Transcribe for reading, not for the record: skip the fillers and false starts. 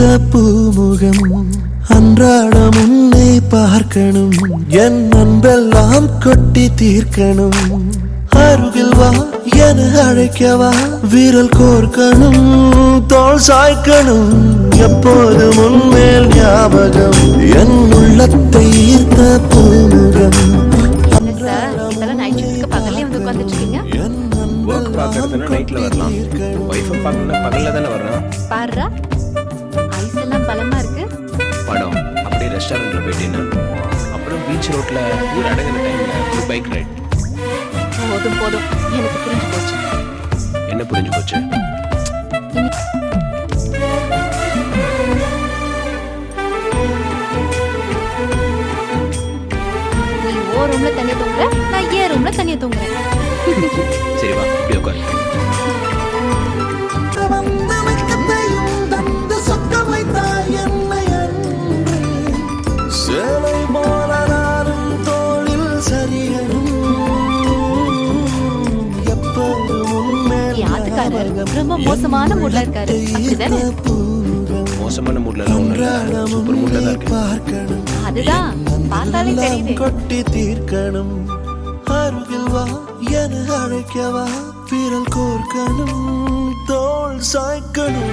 தீர்த்த பூமுகம் அன்றாடம் உன்னை பார்க்கணும் என் அன்பெல்லாம் கொட்டி தீர்க்கணும் அருகில் வா என அழைக்கவா விரல் கோர்க்கணும் தோள் சாய்க்கணும் எப்போது முன்மேல் ஞாபகம் என் உள்ளத்தை ஈர்த்த பூமுகம் நைட்ல வரலாம் வைஃப் பார்க்கணும்னா பகல்ல தானே வரணும் பாருடா ஐஸ் எல்லாம் பலமா இருக்கு படம் அப்படியே ரெஸ்டாரண்ட்ல போயிட்டீங்கன்னா அப்புறம் பீச் ரோட்ல ஊர் அடங்குற டைம்ல ஒரு பைக் ரைட் போதும் போதும் எனக்கு புரிஞ்சு போச்சு என்ன புரிஞ்சு போச்சு நீ ஓ ரூம்ல தனியா தூங்குற நான் ஏ ரூம்ல தனியா தூங்குறேன் சரி வா இப்படி உட்கார் ரொம்ப மோசமான மூட்ல இருக்காரு அப்படிதானே மோசமான மூட்ல எல்லாம் ஒண்ணு இல்ல சூப்பர் மூட்ல தான் இருக்கு அதுதான் பார்த்தாலே தெரியுது கொட்டி தீர்க்கணும் அருகில் வா என அழைக்கவா விரல் கோர்க்கணும் தோள் சாய்க்கணும்